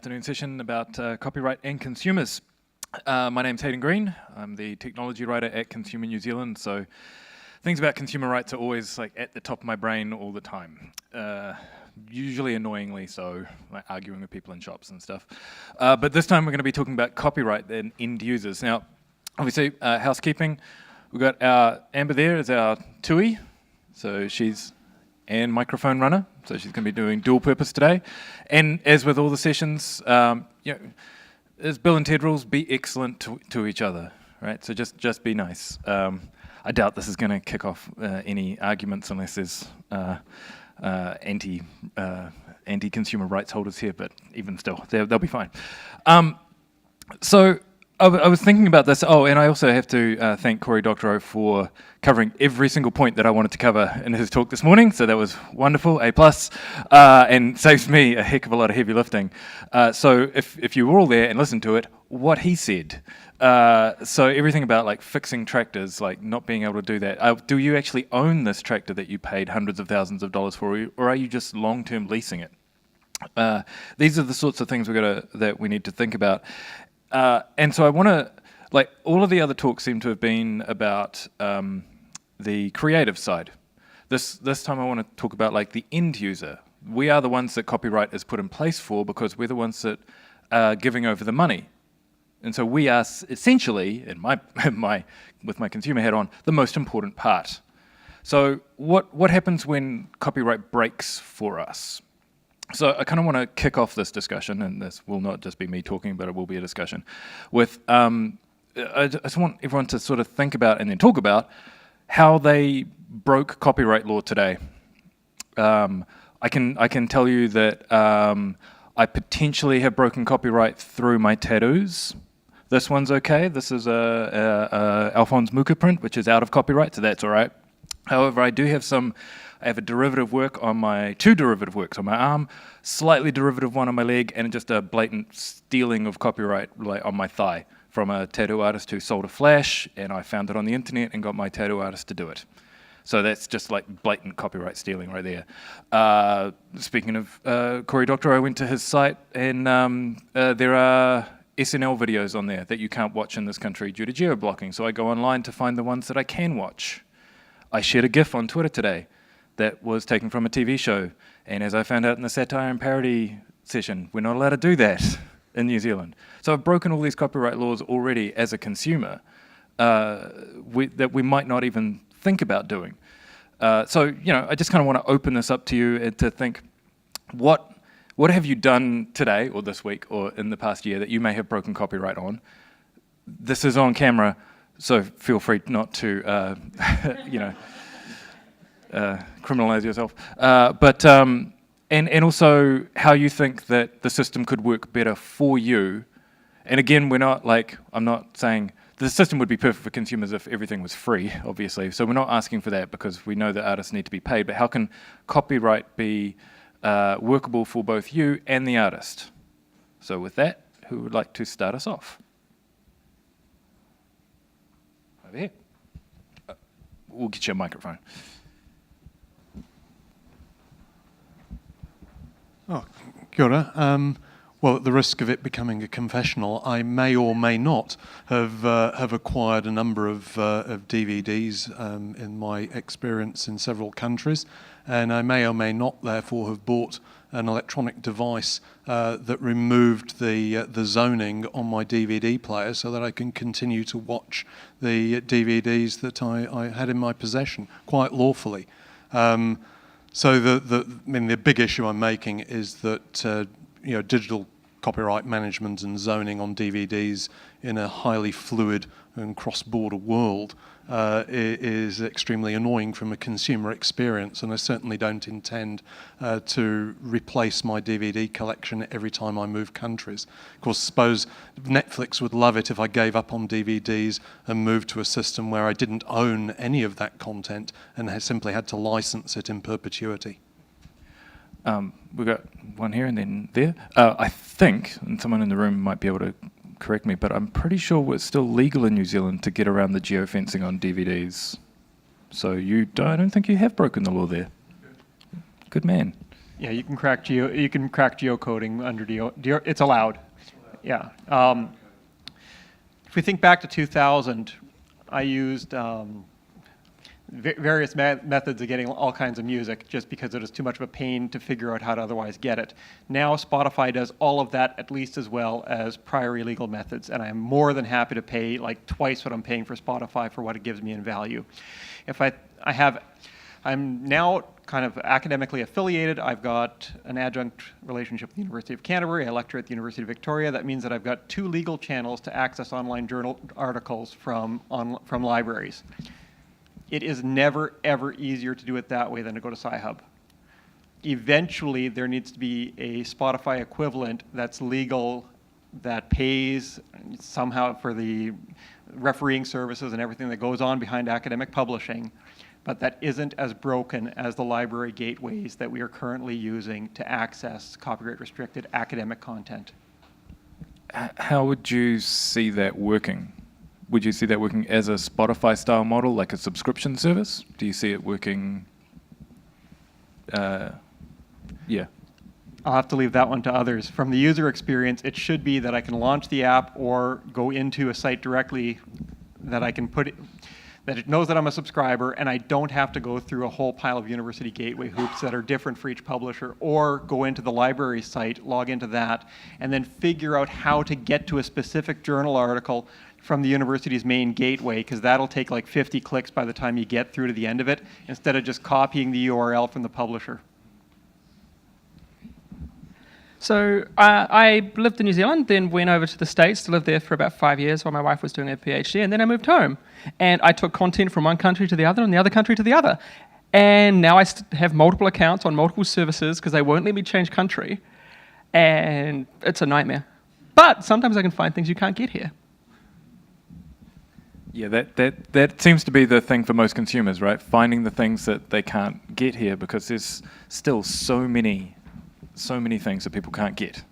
Afternoon session about copyright and consumers. My name's Hayden Green. I'm the technology writer at Consumer New Zealand, so things about consumer rights are always like at the top of my brain all the time. Usually annoyingly so, like arguing with people in shops and stuff. But this time we're going to be talking about copyright and end users. Now, obviously, housekeeping. We've got our Amber there as our NetHui, so she's and microphone runner, so she's going to be doing dual purpose today. And as with all the sessions, as Bill and Ted rules, be excellent to each other, right? So just be nice. I doubt this is going to kick off any arguments unless there's anti-consumer rights holders here, but even still, they'll be fine. So I was thinking about this. Oh, and I also have to thank Corey Doctorow for covering every single point that I wanted to cover in his talk this morning. So that was wonderful, A+, and saves me a heck of a lot of heavy lifting. So if you were all there and listened to it, what he said. So everything about like fixing tractors, like not being able to do that. Do you actually own this tractor that you paid hundreds of thousands of dollars for, or are you just long-term leasing it? These are the sorts of things that we need to think about. And so I want to, like, all of the other talks seem to have been about the creative side. This time I want to talk about, like, the end user. We are the ones that copyright is put in place for because we're the ones that are giving over the money. And so we are essentially, with my consumer hat on, the most important part. So what happens when copyright breaks for us? So I kind of want to kick off this discussion, and this will not just be me talking, but it will be a discussion, with, I just want everyone to sort of think about and then talk about how they broke copyright law today. I can tell you that I potentially have broken copyright through my tattoos. This one's okay. This is a Alphonse Mucha print, which is out of copyright, so that's all right. However, I have a derivative work on two derivative works on my arm, slightly derivative one on my leg, and just a blatant stealing of copyright like on my thigh from a tattoo artist who sold a flash, and I found it on the internet and got my tattoo artist to do it. So that's just like blatant copyright stealing right there. Speaking of Corey Doctorow, I went to his site, and there are SNL videos on there that you can't watch in this country due to geo-blocking, so I go online to find the ones that I can watch. I shared a GIF on Twitter today that was taken from a TV show, and as I found out in the satire and parody session, we're not allowed to do that in New Zealand. So I've broken all these copyright laws already as a consumer that we might not even think about doing. So I just kind of want to open this up to you and to think, what have you done today or this week or in the past year that you may have broken copyright on? This is on camera, so feel free not to, criminalize yourself. And also how you think that the system could work better for you. And again, I'm not saying the system would be perfect for consumers if everything was free, obviously. So we're not asking for that because we know that artists need to be paid. But how can copyright be workable for both you and the artist? So with that, who would like to start us off? Over here. We'll get you a microphone. Oh, kia ora. Well, at the risk of it becoming a confessional, I may or may not have acquired a number of DVDs in my experience in several countries, and I may or may not therefore have bought an electronic device that removed the zoning on my DVD player so that I can continue to watch the DVDs that I had in my possession quite lawfully. So the big issue I'm making is that digital copyright management and zoning on DVDs in a highly fluid and cross-border world is extremely annoying from a consumer experience, and I certainly don't intend to replace my DVD collection every time I move countries. Of course, I suppose Netflix would love it if I gave up on DVDs and moved to a system where I didn't own any of that content and simply had to license it in perpetuity. We've got one here and then there. I think, and someone in the room might be able to correct me, but I'm pretty sure it's still legal in New Zealand to get around the geofencing on DVDs. So I don't think you have broken the law there. Good man. Yeah, you can crack geocoding under it's allowed. Yeah. If we think back to 2000, I used various methods of getting all kinds of music just because it was too much of a pain to figure out how to otherwise get it. Now Spotify does all of that at least as well as prior illegal methods, and I'm more than happy to pay like twice what I'm paying for Spotify for what it gives me in value. If I'm now kind of academically affiliated. I've got an adjunct relationship with the University of Canterbury. I lecture at the University of Victoria. That means that I've got 2 legal channels to access online journal articles from libraries. It is never, ever easier to do it that way than to go to Sci-Hub. Eventually, there needs to be a Spotify equivalent that's legal, that pays somehow for the refereeing services and everything that goes on behind academic publishing, but that isn't as broken as the library gateways that we are currently using to access copyright-restricted academic content. How would you see that working? Would you see that working as a Spotify-style model, like a subscription service? Do you see it working? Yeah. I'll have to leave that one to others. From the user experience, it should be that I can launch the app or go into a site directly that I can put it, that it knows that I'm a subscriber, and I don't have to go through a whole pile of university gateway hoops that are different for each publisher, or go into the library site, log into that, and then figure out how to get to a specific journal article from the university's main gateway, because that'll take like 50 clicks by the time you get through to the end of it, instead of just copying the URL from the publisher. So I lived in New Zealand, then went over to the States to live there for about 5 years while my wife was doing her PhD, and then I moved home. And I took content from one country to the other and the other country to the other. And now I have multiple accounts on multiple services because they won't let me change country. And it's a nightmare. But sometimes I can find things you can't get here. Yeah, that seems to be the thing for most consumers, right? Finding the things that they can't get here, because there's still so many things that people can't get.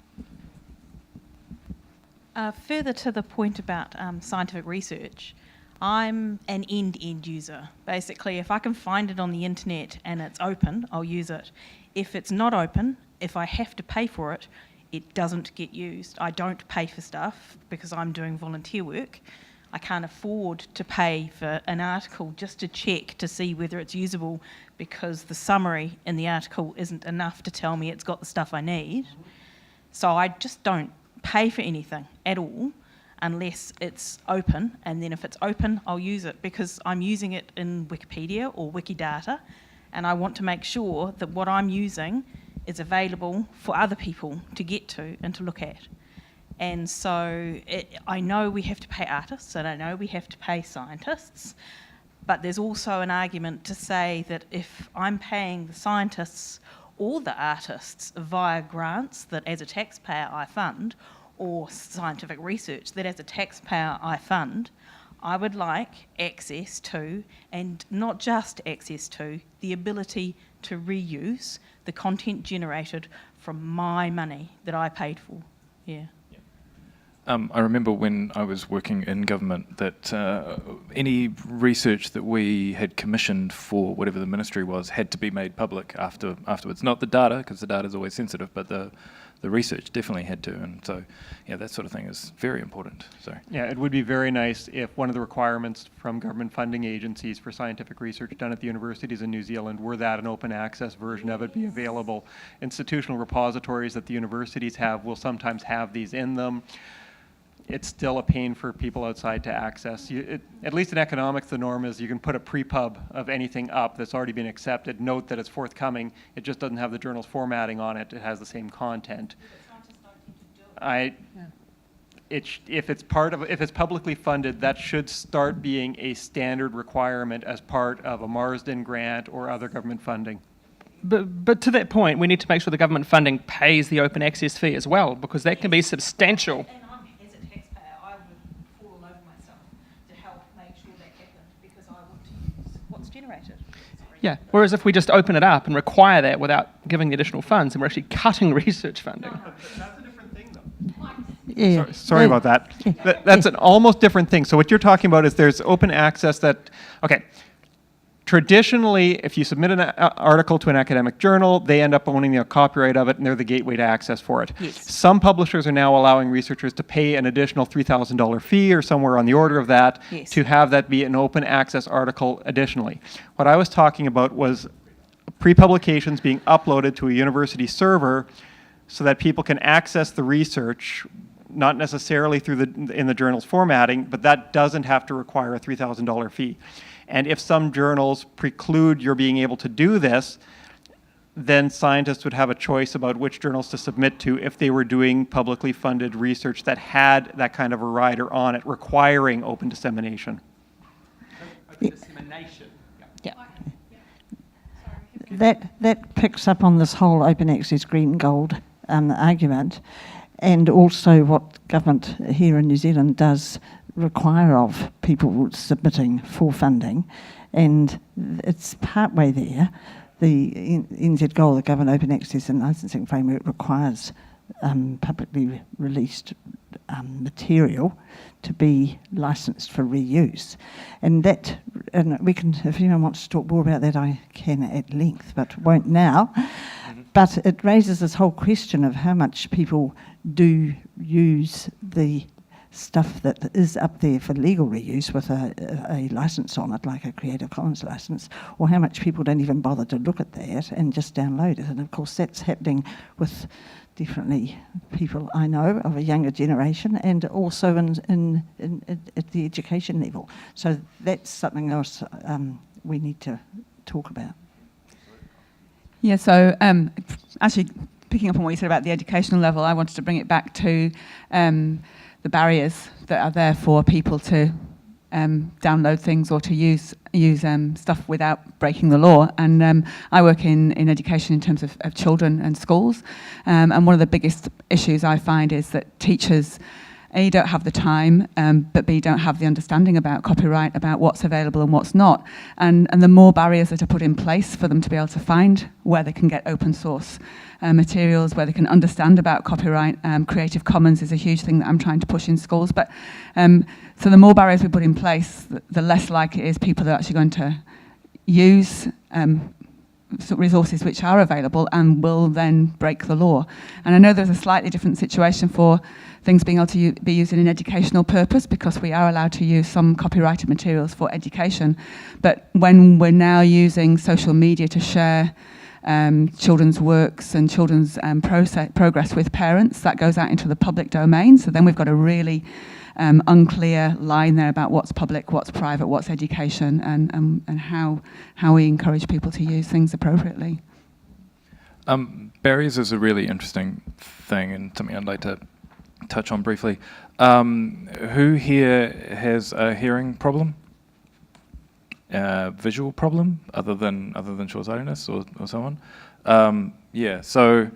Further to the point about scientific research, I'm an end user. Basically, if I can find it on the internet and it's open, I'll use it. If it's not open, if I have to pay for it, it doesn't get used. I don't pay for stuff because I'm doing volunteer work. I can't afford to pay for an article just to check to see whether it's usable, because the summary in the article isn't enough to tell me it's got the stuff I need. So I just don't pay for anything at all unless it's open, and then if it's open, I'll use it because I'm using it in Wikipedia or Wikidata, and I want to make sure that what I'm using is available for other people to get to and to look at. And so I know we have to pay artists, and I know we have to pay scientists, but there's also an argument to say that if I'm paying the scientists or the artists via grants that as a taxpayer I fund, or scientific research that as a taxpayer I fund, I would like access to, and not just access to, the ability to reuse the content generated from my money that I paid for. Yeah. I remember when I was working in government that any research that we had commissioned for whatever the ministry was had to be made public afterwards. Not the data, because the data is always sensitive, but the research definitely had to. And so, yeah, that sort of thing is very important. So. Yeah, it would be very nice if one of the requirements from government funding agencies for scientific research done at the universities in New Zealand were that an open access version of it be available. Institutional repositories that the universities have will sometimes have these in them. It's still a pain for people outside to access. At least in economics, the norm is you can put a pre-pub of anything up that's already been accepted. Note that it's forthcoming. It just doesn't have the journal's formatting on it. It has the same content. If it's publicly funded, that should start being a standard requirement as part of a Marsden grant or other government funding. But to that point, we need to make sure the government funding pays the open access fee as well, because that can be substantial. Yeah, whereas if we just open it up and require that without giving the additional funds, then we're actually cutting research funding. That's a different thing, though. Yeah. Sorry about that. That's an almost different thing. So what you're talking about is there's open access that, okay, Traditionally, if you submit an article to an academic journal, they end up owning the copyright of it, and they're the gateway to access for it. Yes. Some publishers are now allowing researchers to pay an additional $3,000 fee or somewhere on the order of that Yes. to have that be an open access article additionally. What I was talking about was pre-publications being uploaded to a university server so that people can access the research, not necessarily through in the journal's formatting, but that doesn't have to require a $3,000 fee. And if some journals preclude your being able to do this, then scientists would have a choice about which journals to submit to if they were doing publicly funded research that had that kind of a rider on it, requiring open dissemination. Open dissemination. Yeah. That picks up on this whole open access green gold argument, and also what government here in New Zealand does require of people submitting for funding, and it's partway there. The NZ goal, the Government Open Access and Licensing Framework, requires publicly released material to be licensed for reuse, and we can, if anyone wants to talk more about that, I can at length, but won't now. Mm-hmm. But it raises this whole question of how much people do use the stuff that is up there for legal reuse with a license on it, like a Creative Commons license, or how much people don't even bother to look at that and just download it. And of course that's happening with definitely people I know of a younger generation, and also in at the education level. So that's something else we need to talk about. Yeah, so actually picking up on what you said about the educational level, I wanted to bring it back to the barriers that are there for people to download things or to use stuff without breaking the law. And I work in education in terms of children and schools. And one of the biggest issues I find is that teachers, A, don't have the time, but B, don't have the understanding about copyright, about what's available and what's not. And the more barriers that are put in place for them to be able to find where they can get open source materials, where they can understand about copyright. Creative Commons is a huge thing that I'm trying to push in schools. But so the more barriers we put in place, the less likely it is people are actually going to use resources which are available and will then break the law. And I know there's a slightly different situation for things being able to be used in an educational purpose, because we are allowed to use some copyrighted materials for education. But when we're now using social media to share children's works and children's progress with parents, that goes out into the public domain. So then we've got a really unclear line there about what's public, what's private, what's education, and how we encourage people to use things appropriately. Barriers is a really interesting thing, and something I'd like to touch on briefly. Who here has a hearing problem? Visual problem, other than short-sightedness or so on? Yeah, so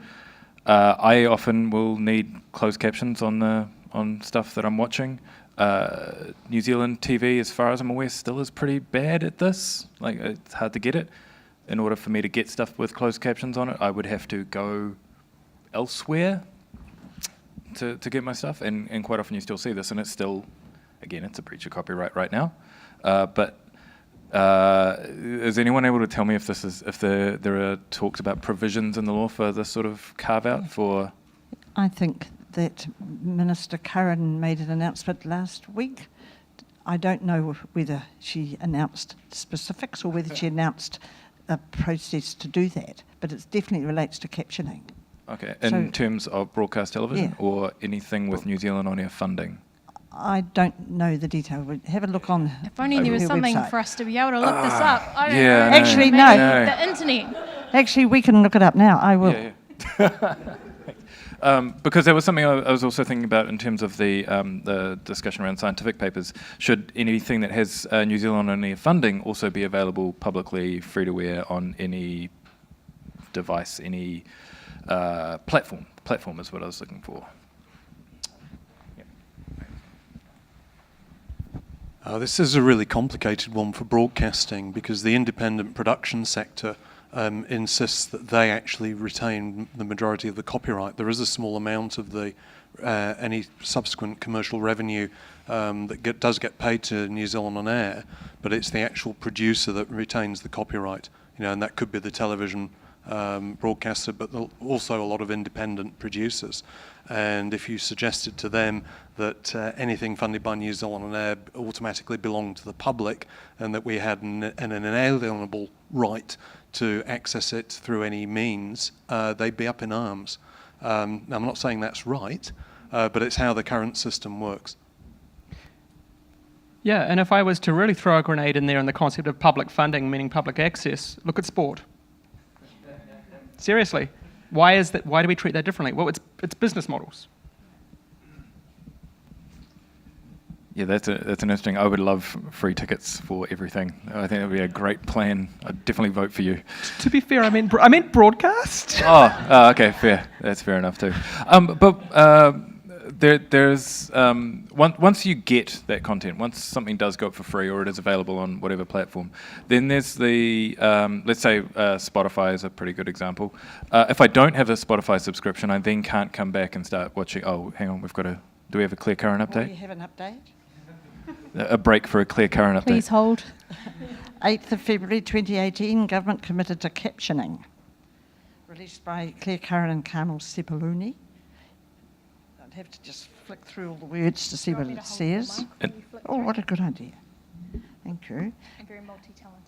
I often will need closed captions on stuff that I'm watching. New Zealand TV, as far as I'm aware, still is pretty bad at this. Like, it's hard to get it. In order for me to get stuff with closed captions on it, I would have to go elsewhere to get my stuff, and quite often you still see this, and it's still, again, it's a breach of copyright right now. But is anyone able to tell me if there are talks about provisions in the law for this sort of carve out for? I think that Minister Curran made an announcement last week. I don't know whether she announced specifics or whether she announced a process to do that, but it definitely relates to captioning. Okay, in terms of broadcast television, yeah, or anything with New Zealand On Air funding? I don't know the detail. Have a look on. If only there was her something website. for us to be able to look this up. I don't yeah, know. no. Actually, Maybe no. The internet. Actually, we can look it up now. I will. Yeah. Because there was something I was also thinking about in terms of the discussion around scientific papers. Should anything that has New Zealand On Air funding also be available publicly, free to wear on any device, any platform? Platform is what I was looking for. This is a really complicated one for broadcasting, because the independent production sector insists that they actually retain the majority of the copyright. There is a small amount of the any subsequent commercial revenue that does get paid to New Zealand On Air, but it's the actual producer that retains the copyright. And that could be the television broadcaster, but also a lot of independent producers. And if you suggested to them that anything funded by New Zealand On Air automatically belonged to the public, and that we had an inalienable right to access it through any means, they'd be up in arms. Now, I'm not saying that's right, but it's how the current system works. Yeah, and if I was to really throw a grenade in there on the concept of public funding, meaning public access, look at sport. Seriously, why is that? Why do we treat that differently? Well, it's business models. Yeah, that's an interesting. I would love free tickets for everything. I think that would be a great plan. I'd definitely vote for you. To be fair, I meant broadcast. Oh, okay, fair. That's fair enough too. There's once you get that content, once something does go up for free or it is available on whatever platform, then there's the let's say Spotify is a pretty good example. If I don't have a Spotify subscription, I then can't come back and start watching. Oh, hang on, do we have a Clear Current update? We have an update. A break for a Clear Current update. Please hold. 8th of February 2018, government committed to captioning. Released by Clear Current and Carmel Sepuluni. I'd have to just flick through all the words to see what it says. Oh, what a good idea. Thank you. I'm very multi-talented.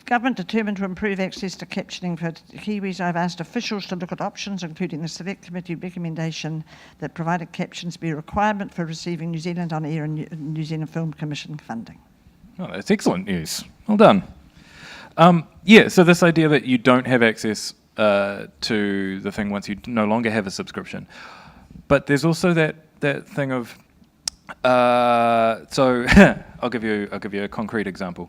Government determined to improve access to captioning for Kiwis. I've asked officials to look at options, including the Select Committee recommendation that provided captions be a requirement for receiving New Zealand On Air and New Zealand Film Commission funding. Oh, that's excellent news. Well done. So this idea that you don't have access to the thing once you no longer have a subscription, but there's also that thing of so I'll give you a concrete example.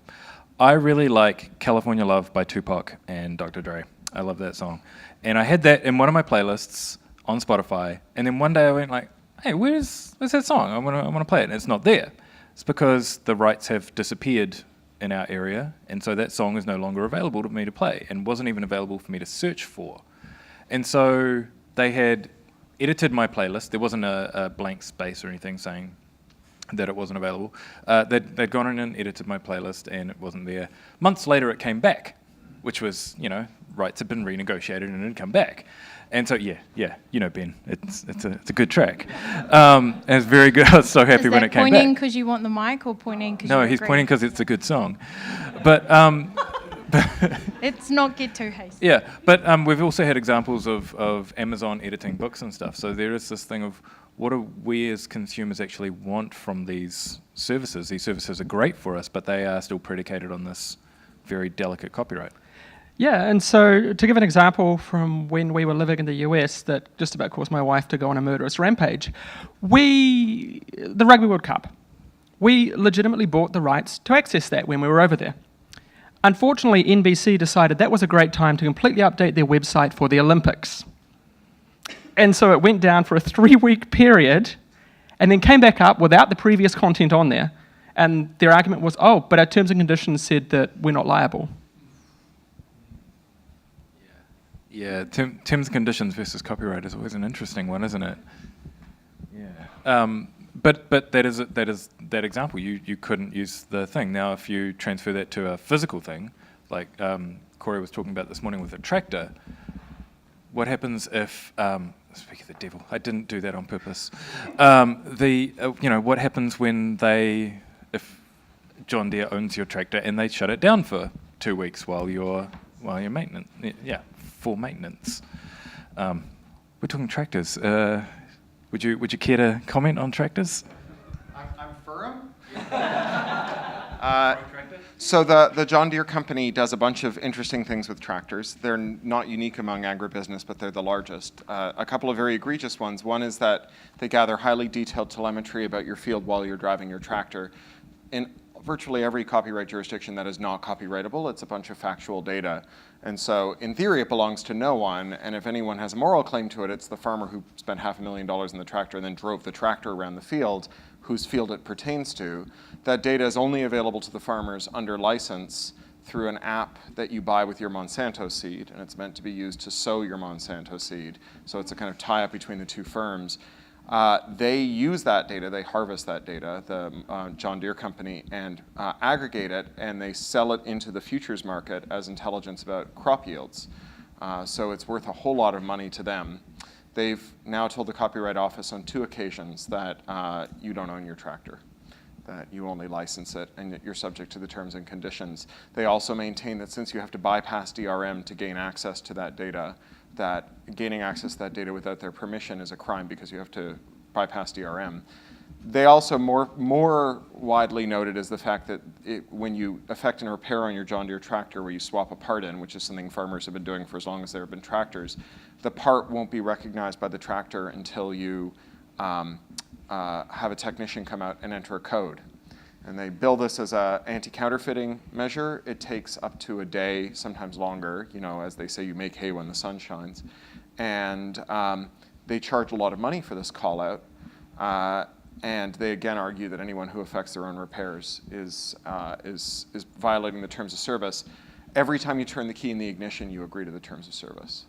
I really like California Love by Tupac and Dr. Dre. I love that song, and I had that in one of my playlists on Spotify. And then one day I went like, "Hey, where's that song? I want to play it," and it's not there. It's because the rights have disappeared in our area, and so that song is no longer available to me to play, and wasn't even available for me to search for. And so they had edited my playlist. There wasn't a blank space or anything saying that it wasn't available. They'd gone in and edited my playlist, and it wasn't there. Months later, it came back, which was, rights had been renegotiated and it had come back. And so, Ben, it's a good track. And it's very good. I was so happy when it came back. Pointing because you want the mic, or pointing because No, he's pointing because it's a good song. But let's not get too hasty. yeah, but we've also had examples of Amazon editing books and stuff. So there is this thing of, what do we as consumers actually want from these services? These services are great for us, but they are still predicated on this very delicate copyright. Yeah, and so to give an example from when we were living in the US that just about caused my wife to go on a murderous rampage, the Rugby World Cup, we legitimately bought the rights to access that when we were over there. Unfortunately, NBC decided that was a great time to completely update their website for the Olympics. And so it went down for a 3-week period and then came back up without the previous content on there. And their argument was, but our terms and conditions said that we're not liable. Yeah, terms and conditions versus copyright is always an interesting one, isn't it? Yeah. But that is that example. You couldn't use the thing. Now, if you transfer that to a physical thing, like Corey was talking about this morning with a tractor, what happens if speak of the devil, I didn't do that on purpose. What happens if John Deere owns your tractor and they shut it down for 2 weeks while you're maintenance? Yeah, for maintenance. We're talking tractors. Would you care to comment on tractors? I'm for them. So the John Deere company does a bunch of interesting things with tractors. They're not unique among agribusiness, but they're the largest. A couple of very egregious ones. One is that they gather highly detailed telemetry about your field while you're driving your tractor. In virtually every copyright jurisdiction, that is not copyrightable. It's a bunch of factual data. And so in theory, it belongs to no one. And if anyone has a moral claim to it, it's the farmer who spent $500,000 in the tractor and then drove the tractor around the field, whose field it pertains to. That data is only available to the farmers under license through an app that you buy with your Monsanto seed, and it's meant to be used to sow your Monsanto seed. So it's a kind of tie-up between the two firms. They use that data, they harvest that data, the John Deere company, and aggregate it, and they sell it into the futures market as intelligence about crop yields. So it's worth a whole lot of money to them. They've now told the Copyright Office on 2 occasions that you don't own your tractor, that you only license it and that you're subject to the terms and conditions. They also maintain that since you have to bypass DRM to gain access to that data, that gaining access to that data without their permission is a crime because you have to bypass DRM. They also more widely noted is the fact that when you effect a repair on your John Deere tractor where you swap a part in, which is something farmers have been doing for as long as there have been tractors, the part won't be recognized by the tractor until you have a technician come out and enter a code. And they bill this as an anti-counterfeiting measure. It takes up to a day, sometimes longer. You know, as they say, you make hay when the sun shines. And they charge a lot of money for this call out. And they again argue that anyone who affects their own repairs is violating the terms of service. Every time you turn the key in the ignition, you agree to the terms of service.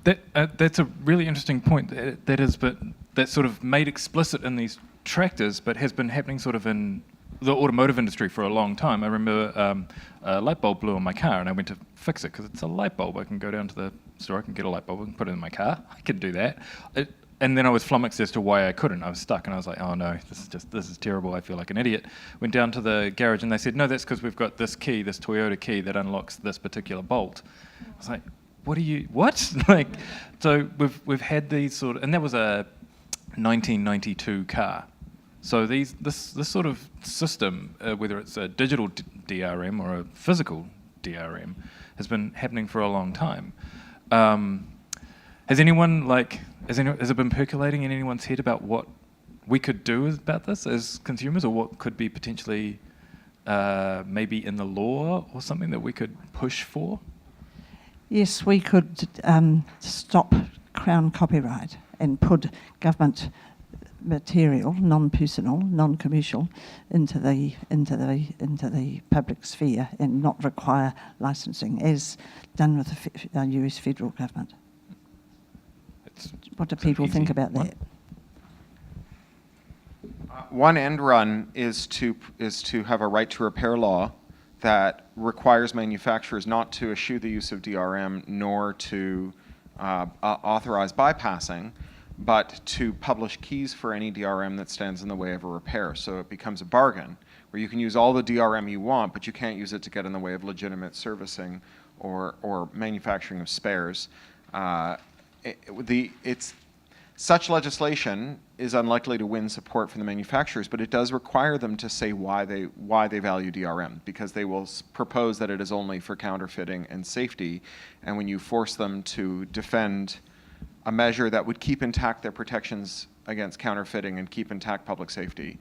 That's a really interesting point. That is, but that's sort of made explicit in these tractors, but has been happening sort of in the automotive industry for a long time. I remember a light bulb blew on my car, and I went to fix it because it's a light bulb. I can go down to the store, I can get a light bulb, and put it in my car. I can do that. And then I was flummoxed as to why I couldn't. I was stuck, and I was like, oh no, this is terrible. I feel like an idiot. Went down to the garage, and they said, no, that's because we've got this key, this Toyota key that unlocks this particular bolt. I was like, what? Like, so we've had these sort of, and that was a 1992 car. So this sort of system, whether it's a digital DRM or a physical DRM, has been happening for a long time. Has it been percolating in anyone's head about what we could do about this as consumers, or what could be potentially maybe in the law or something that we could push for? Yes, we could stop Crown copyright and put government material, non-personal, non-commercial, into the public sphere and not require licensing, as done with the US federal government. What do people think about that? One end run is to have a right to repair law that requires manufacturers not to eschew the use of DRM nor to authorize bypassing, but to publish keys for any DRM that stands in the way of a repair. So it becomes a bargain where you can use all the DRM you want, but you can't use it to get in the way of legitimate servicing or manufacturing of spares. Such legislation is unlikely to win support from the manufacturers, but it does require them to say why they value DRM, because they will propose that it is only for counterfeiting and safety. And when you force them to defend a measure that would keep intact their protections against counterfeiting and keep intact public safety,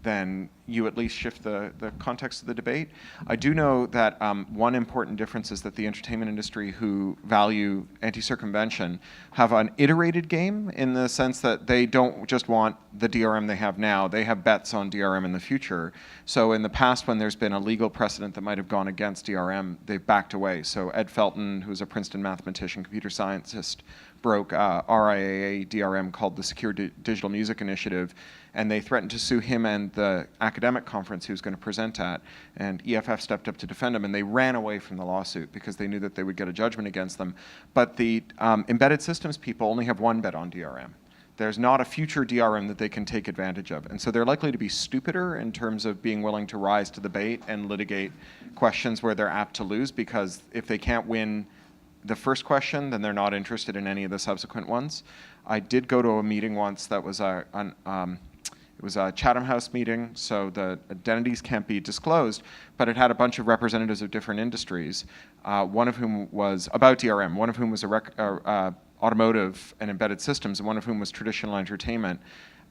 then you at least shift the context of the debate. I do know that one important difference is that the entertainment industry, who value anti-circumvention, have an iterated game in the sense that they don't just want the DRM they have now, they have bets on DRM in the future. So in the past, when there's been a legal precedent that might have gone against DRM, they've backed away. So Ed Felton, who's a Princeton mathematician, computer scientist, broke RIAA DRM called the Secure Digital Music Initiative, and they threatened to sue him and the academic conference he was going to present at, and EFF stepped up to defend him, and they ran away from the lawsuit because they knew that they would get a judgment against them. But the embedded systems people only have one bet on DRM. There's not a future DRM that they can take advantage of, and so they're likely to be stupider in terms of being willing to rise to the bait and litigate questions where they're apt to lose, because if they can't win the first question, then they're not interested in any of the subsequent ones. I did go to a meeting once that was it was a Chatham House meeting, so the identities can't be disclosed, but it had a bunch of representatives of different industries, one of whom was about DRM, one of whom was automotive and embedded systems, and one of whom was traditional entertainment.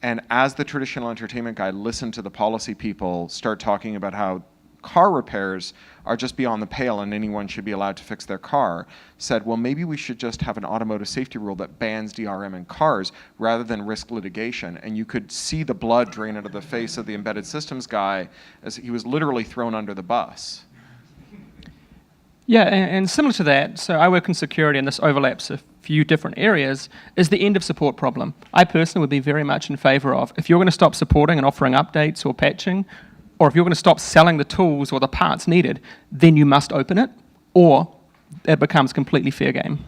And as the traditional entertainment guy listened to the policy people start talking about how car repairs are just beyond the pale and anyone should be allowed to fix their car, said, well, maybe we should just have an automotive safety rule that bans DRM in cars rather than risk litigation. And you could see the blood drain out of the face of the embedded systems guy as he was literally thrown under the bus. Yeah, and similar to that, so I work in security and this overlaps a few different areas, is the end of support problem. I personally would be very much in favour of, if you're going to stop supporting and offering updates or patching, or if you're going to stop selling the tools or the parts needed, then you must open it, or it becomes completely fair game.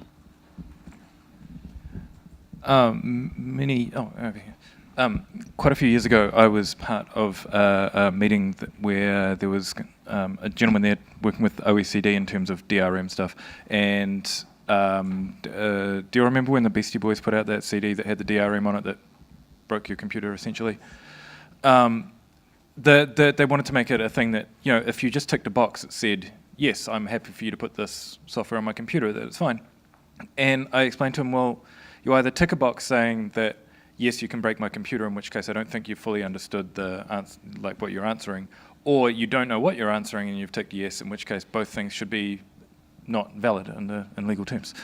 Quite a few years ago, I was part of a meeting where there was a gentleman there working with OECD in terms of DRM stuff. And do you remember when the Beastie Boys put out that CD that had the DRM on it that broke your computer, essentially? They wanted to make it a thing that, you know, if you just ticked a box that said, yes, I'm happy for you to put this software on my computer, that it's fine. And I explained to him, well, you either tick a box saying that, yes, you can break my computer, in which case I don't think you fully understood the like what you're answering, or you don't know what you're answering and you've ticked yes, in which case both things should be not valid in legal terms.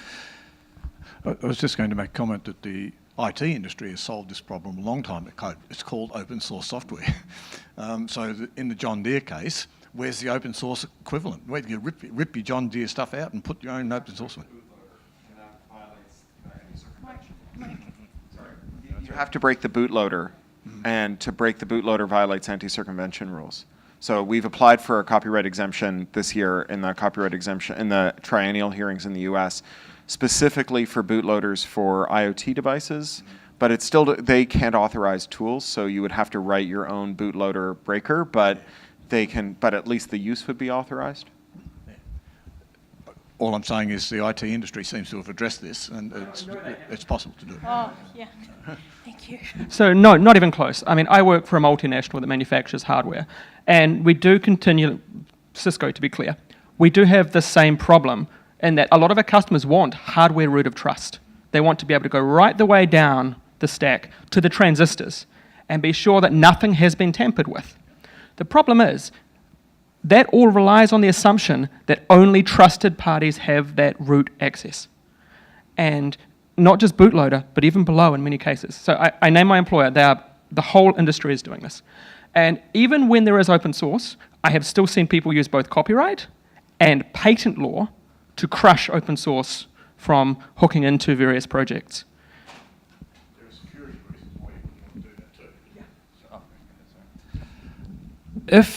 I was just going to make a comment that the IT industry has solved this problem a long time ago. It's called open source software. In the John Deere case, where's the open source equivalent? Where do you rip your John Deere stuff out and put your own open source one? You have to break the bootloader, and to break the bootloader violates anti-circumvention rules. So we've applied for a copyright exemption this year in the triennial hearings in the US, specifically for bootloaders for IoT devices, but it's still, they can't authorize tools, so you would have to write your own bootloader breaker, but at least the use would be authorized. All I'm saying is the IT industry seems to have addressed this, and it's possible to do. Oh, yeah. Thank you. So no, not even close. I mean, I work for a multinational that manufactures hardware, and we do continue, Cisco to be clear, we do have the same problem in that a lot of our customers want hardware root of trust. They want to be able to go right the way down the stack to the transistors and be sure that nothing has been tampered with. The problem is, that all relies on the assumption that only trusted parties have that root access. And not just bootloader, but even below in many cases. So I name my employer, the whole industry is doing this. And even when there is open source, I have still seen people use both copyright and patent law to crush open source from hooking into various projects. There are security reasons why you wouldn't want to do that too.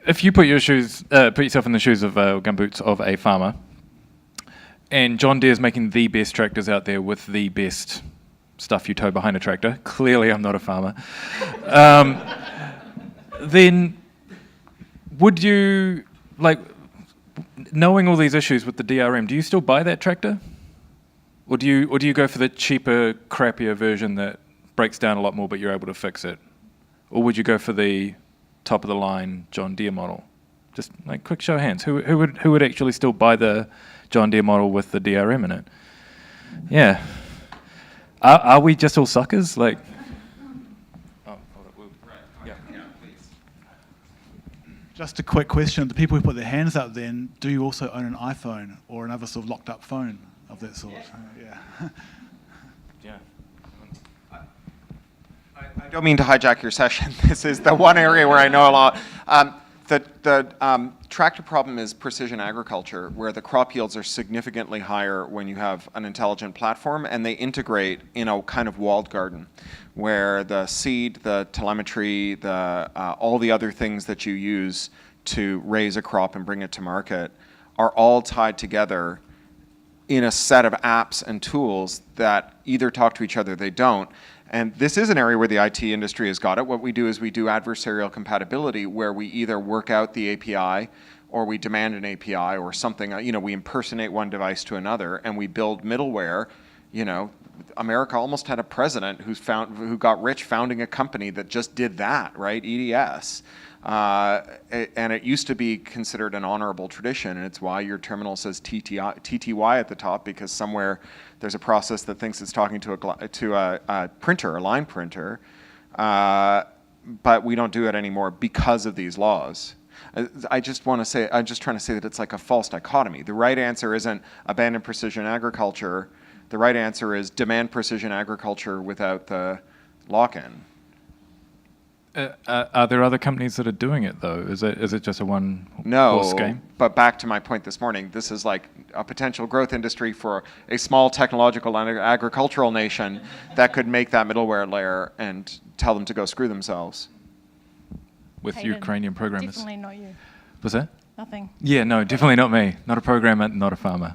If you put yourself in the shoes of gumboots of a farmer, and John Deere's making the best tractors out there with the best stuff you tow behind a tractor. Clearly, I'm not a farmer. Then, would you, like, knowing all these issues with the DRM, do you still buy that tractor? Or do you go for the cheaper, crappier version that breaks down a lot more, but you're able to fix it? Or would you go for the top of the line John Deere model? Just like quick show of hands. Who would actually still buy the John Deere model with the DRM in it? Yeah. Are we just all suckers? Like. Oh, yeah. Please. Just a quick question: the people who put their hands up, then, do you also own an iPhone or another sort of locked-up phone of that sort? Yeah. Yeah. I don't mean to hijack your session. This is the one area where I know a lot. The tractor problem is precision agriculture, where the crop yields are significantly higher when you have an intelligent platform, and they integrate in a kind of walled garden, where the seed, the telemetry, all the other things that you use to raise a crop and bring it to market are all tied together in a set of apps and tools that either talk to each other or they don't. And this is an area where the IT industry has got it. What we do is we do adversarial compatibility, where we either work out the API or we demand an API or something. We impersonate one device to another, and we build middleware. America almost had a president who got rich founding a company that just did that, right? EDS. And it used to be considered an honorable tradition, and it's why your terminal says TTY at the top, because somewhere there's a process that thinks it's talking to a printer, a line printer, but we don't do it anymore because of these laws. I'm just trying to say that it's like a false dichotomy. The right answer isn't abandon precision agriculture. The right answer is demand precision agriculture without the lock-in. Are there other companies that are doing it though? Is it just a one No, horse game? but back to my point this morning, this is like a potential growth industry for a small technological and agricultural nation that could make that middleware layer and tell them to go screw themselves. With Hayden, Ukrainian programmers. Definitely not you. Was that? Nothing. Yeah, no, definitely not me. Not a programmer, not a farmer.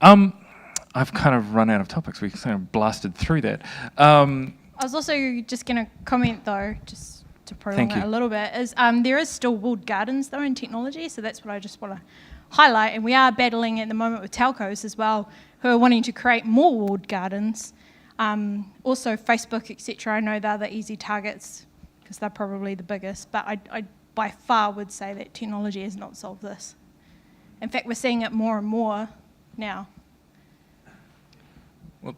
I've kind of run out of topics. We kind of blasted through that. I was also just going to comment though, just to prolong it a little bit, is there is still walled gardens though in technology, so that's what I just want to highlight. And we are battling at the moment with telcos as well, who are wanting to create more walled gardens. Also Facebook, etc. I know they're the easy targets because they're probably the biggest, but I by far would say that technology has not solved this. In fact, we're seeing it more and more now. Well,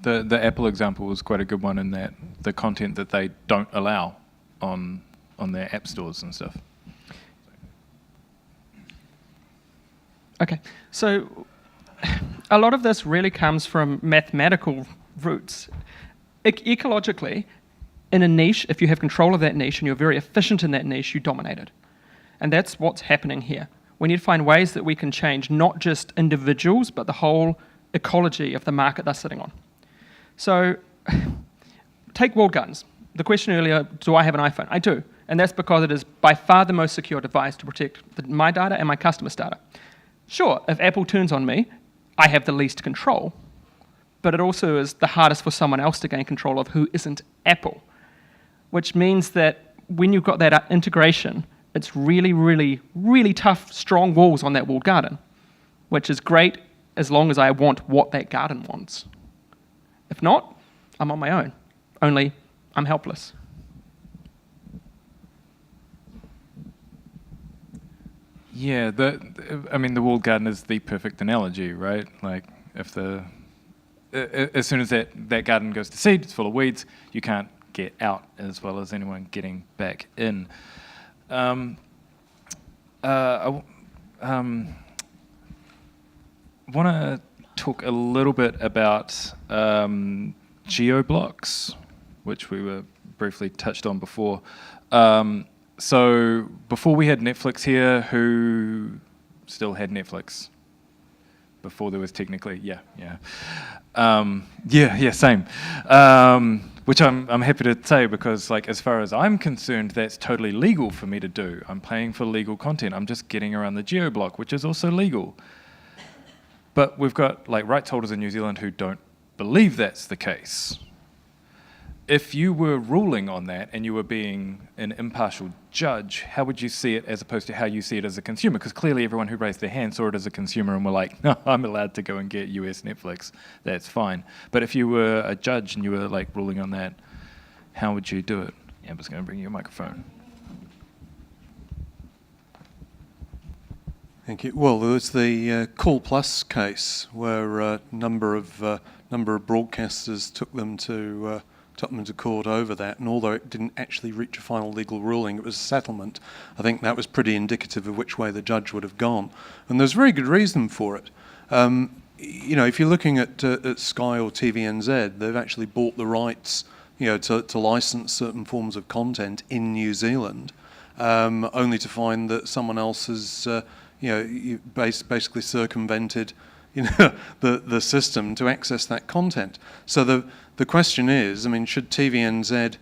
the Apple example was quite a good one in that the content that they don't allow on their app stores and stuff. Okay, so a lot of this really comes from mathematical roots. Ecologically, in a niche, if you have control of that niche and you're very efficient in that niche, you dominate it. And that's what's happening here. We need to find ways that we can change not just individuals, but the whole ecology of the market they're sitting on. So take walled gardens. The question earlier, do I have an iPhone? I do. And that's because it is by far the most secure device to protect my data and my customers' data. Sure, if Apple turns on me, I have the least control. But it also is the hardest for someone else to gain control of who isn't Apple. Which means that when you've got that integration, it's really, really, really tough, strong walls on that walled garden, which is great as long as I want what that garden wants. If not, I'm on my own. Only I'm helpless. Yeah, I mean, the walled garden is the perfect analogy, right? Like, if as soon as that garden goes to seed, it's full of weeds, you can't get out as well as anyone getting back in. I want to talk a little bit about geo-blocks, which we were briefly touched on before. So before we had Netflix here, who still had Netflix? Before there was technically, same. Which I'm happy to say because, like, as far as I'm concerned, that's totally legal for me to do. I'm paying for legal content. I'm just getting around the geo-block, which is also legal. But we've got like rights holders in New Zealand who don't believe that's the case. If you were ruling on that and you were being an impartial judge, how would you see it as opposed to how you see it as a consumer? Because clearly everyone who raised their hand saw it as a consumer and were like, no, I'm allowed to go and get US Netflix. That's fine. But if you were a judge and you were like ruling on that, how would you do it? Amber's going to bring you a microphone. Thank you. Well, there was the Call Plus case where a number of broadcasters took them to court over that, and although it didn't actually reach a final legal ruling, it was a settlement. I think that was pretty indicative of which way the judge would have gone, and there's very good reason for it. If you're looking at Sky or TVNZ, they've actually bought the rights, to license certain forms of content in New Zealand, only to find that someone else has, basically circumvented, the system to access that content. So the question is, I mean, should TVNZ,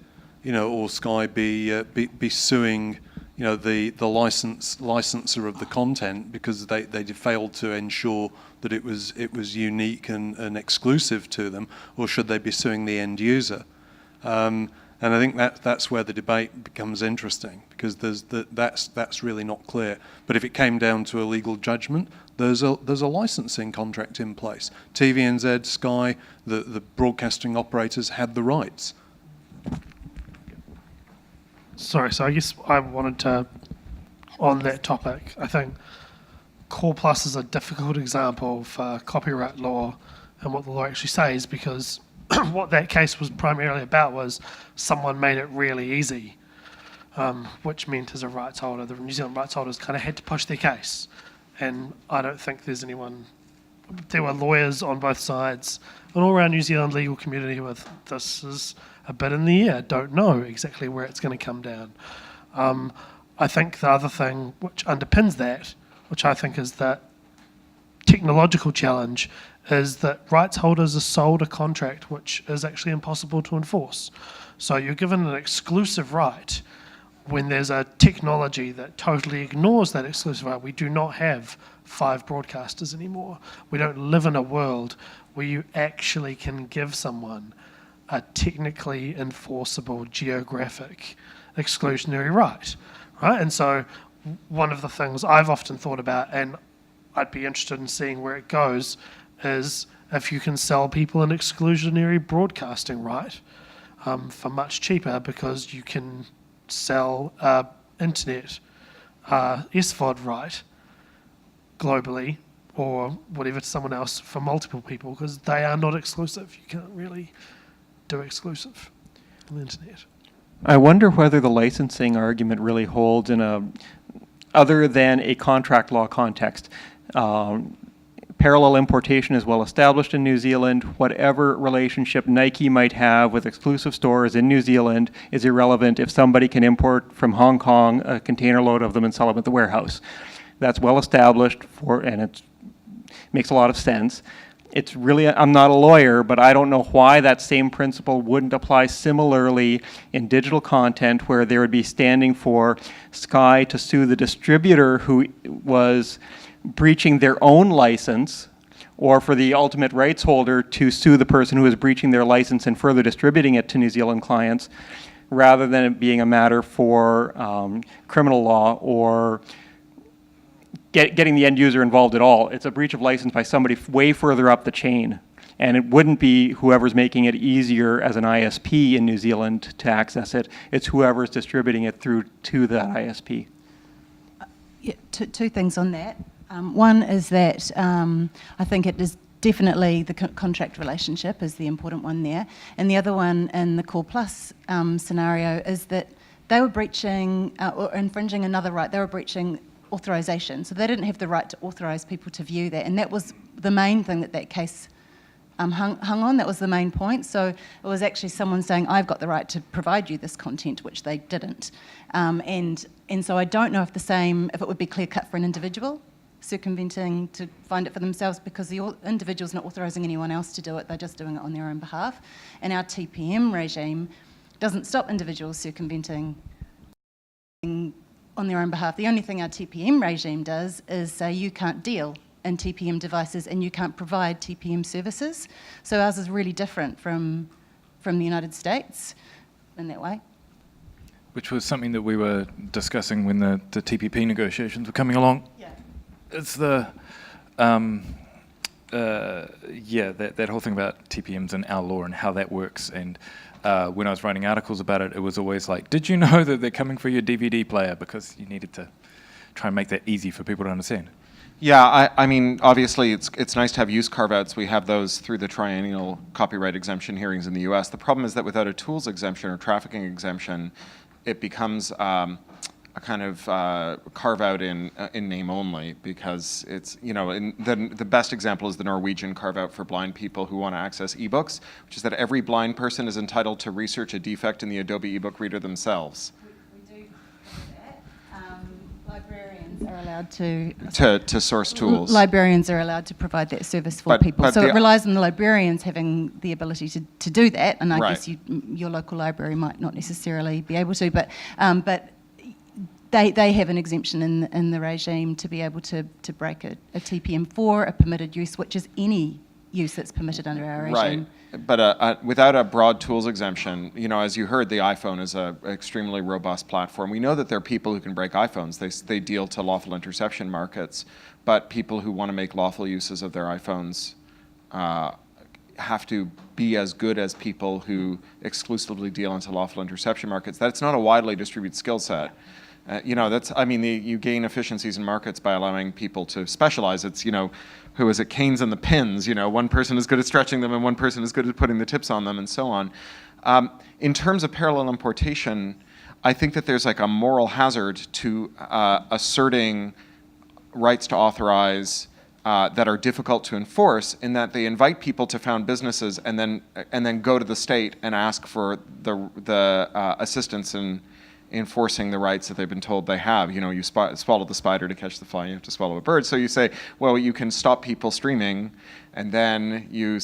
or Sky be suing, the licensor of the content because they failed to ensure that it was unique and exclusive to them, or should they be suing the end user? And I think that's where the debate becomes interesting, because that's really not clear. But if it came down to a legal judgment, there's a licensing contract in place. TVNZ, Sky, the broadcasting operators had the rights. Sorry, so I guess I wanted to, on that topic, I think Core Plus is a difficult example for copyright law and what the law actually says, because what that case was primarily about was someone made it really easy. which meant as a rights holder, the New Zealand rights holders kind of had to push their case. And I don't think there's anyone, there were lawyers on both sides, and all around New Zealand legal community with this is a bit in the air, don't know exactly where it's going to come down. I think the other thing which underpins that, which I think is that technological challenge, is that rights holders are sold a contract which is actually impossible to enforce. So you're given an exclusive right when there's a technology that totally ignores that exclusive right. We do not have 5 broadcasters anymore. We don't live in a world where you actually can give someone a technically enforceable geographic exclusionary right, right? And so one of the things I've often thought about, and I'd be interested in seeing where it goes, is if you can sell people an exclusionary broadcasting right for much cheaper, because you can sell internet SVOD right globally or whatever to someone else for multiple people, because they are not exclusive. You can't really do exclusive on the internet. I wonder whether the licensing argument really holds in a other than a contract law context. Parallel importation is well established in New Zealand. Whatever relationship Nike might have with exclusive stores in New Zealand is irrelevant if somebody can import from Hong Kong a container load of them and sell them at the warehouse. That's well established and it makes a lot of sense. It's really, I'm not a lawyer, but I don't know why that same principle wouldn't apply similarly in digital content, where there would be standing for Sky to sue the distributor who was breaching their own license, or for the ultimate rights holder to sue the person who is breaching their license and further distributing it to New Zealand clients, rather than it being a matter for criminal law or getting the end user involved at all. It's a breach of license by somebody way further up the chain. And it wouldn't be whoever's making it easier as an ISP in New Zealand to access it. It's whoever's distributing it through to that ISP. Yeah, two things on that. One is that I think it is definitely the contract relationship is the important one there. And the other one in the Core Plus scenario is that they were breaching or infringing another right. They were breaching authorization. So they didn't have the right to authorize people to view that. And that was the main thing that case hung on. That was the main point. So it was actually someone saying, I've got the right to provide you this content, which they didn't. And so I don't know if it would be clear cut for an individual circumventing to find it for themselves, because the individual's not authorising anyone else to do it, they're just doing it on their own behalf. And our TPM regime doesn't stop individuals circumventing on their own behalf. The only thing our TPM regime does is say you can't deal in TPM devices and you can't provide TPM services. So ours is really different from the United States in that way. Which was something that we were discussing when the TPP negotiations were coming along. Yeah. It's the, that whole thing about TPMs and our law and how that works. And when I was writing articles about it, it was always like, did you know that they're coming for your DVD player? Because you needed to try and make that easy for people to understand. Yeah, I mean, obviously it's nice to have use carve-outs. We have those through the triennial copyright exemption hearings in the US. The problem is that without a tools exemption or trafficking exemption, it becomes a kind of carve-out in name only, because it's, the best example is the Norwegian carve-out for blind people who want to access ebooks, which is that every blind person is entitled to research a defect in the Adobe ebook reader themselves. We do that. Librarians are allowed to source tools. Librarians are allowed to provide that service for people. So it relies on the librarians having the ability to do that, and I guess your local library might not necessarily be able to, but they have an exemption in the regime to be able to break a TPM for a permitted use, which is any use that's permitted under our regime. Right, but without a broad tools exemption, as you heard, the iPhone is an extremely robust platform. We know that there are people who can break iPhones. They deal to lawful interception markets, but people who want to make lawful uses of their iPhones have to be as good as people who exclusively deal into lawful interception markets. That's not a widely distributed skill set. You gain efficiencies in markets by allowing people to specialize. It's, who is it, canes and the pins, one person is good at stretching them and one person is good at putting the tips on them and so on. In terms of parallel importation, I think that there's like a moral hazard to asserting rights to authorize that are difficult to enforce, in that they invite people to found businesses and then go to the state and ask for the assistance in enforcing the rights that they've been told they have. You know, you swallow the spider to catch the fly, you have to swallow a bird. So you say, well, you can stop people streaming, and then you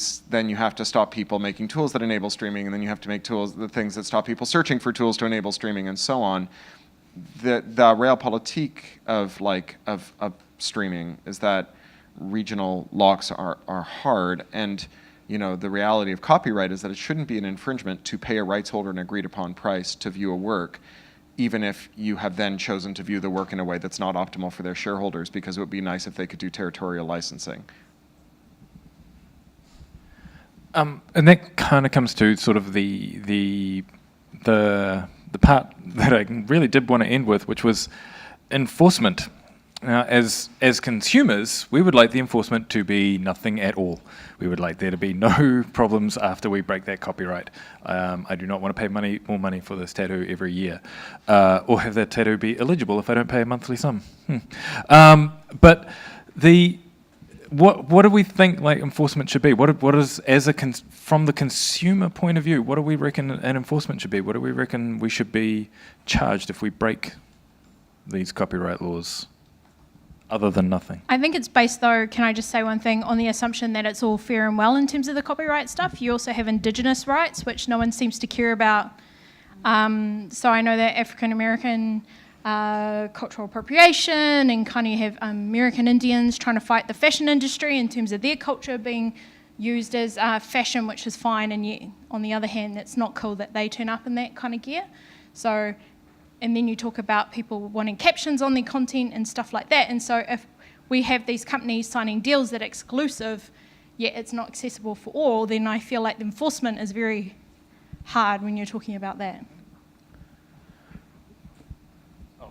have to stop people making tools that enable streaming, and then you have to make the things that stop people searching for tools to enable streaming, and so on. The realpolitik of streaming is that regional locks are hard, and the reality of copyright is that it shouldn't be an infringement to pay a rights holder an agreed upon price to view a work, even if you have then chosen to view the work in a way that's not optimal for their shareholders, because it would be nice if they could do territorial licensing. And that kind of comes to sort of the part that I really did want to end with, which was enforcement. Now, as consumers, we would like the enforcement to be nothing at all. We would like there to be no problems after we break that copyright. I do not want to pay more money for this tattoo every year, or have that tattoo be illegible if I don't pay a monthly sum. But what do we think enforcement should be? What is from the consumer point of view? What do we reckon an enforcement should be? What do we reckon we should be charged if we break these copyright laws? Other than nothing. I think it's based, though, can I just say one thing, on the assumption that it's all fair and well in terms of the copyright stuff. You also have Indigenous rights, which no one seems to care about. So I know that African American cultural appropriation, and kind of you have American Indians trying to fight the fashion industry in terms of their culture being used as fashion, which is fine, and yet on the other hand, it's not cool that they turn up in that kind of gear. So, and then you talk about people wanting captions on their content and stuff like that. And so if we have these companies signing deals that are exclusive, yet it's not accessible for all, then I feel like the enforcement is very hard when you're talking about that.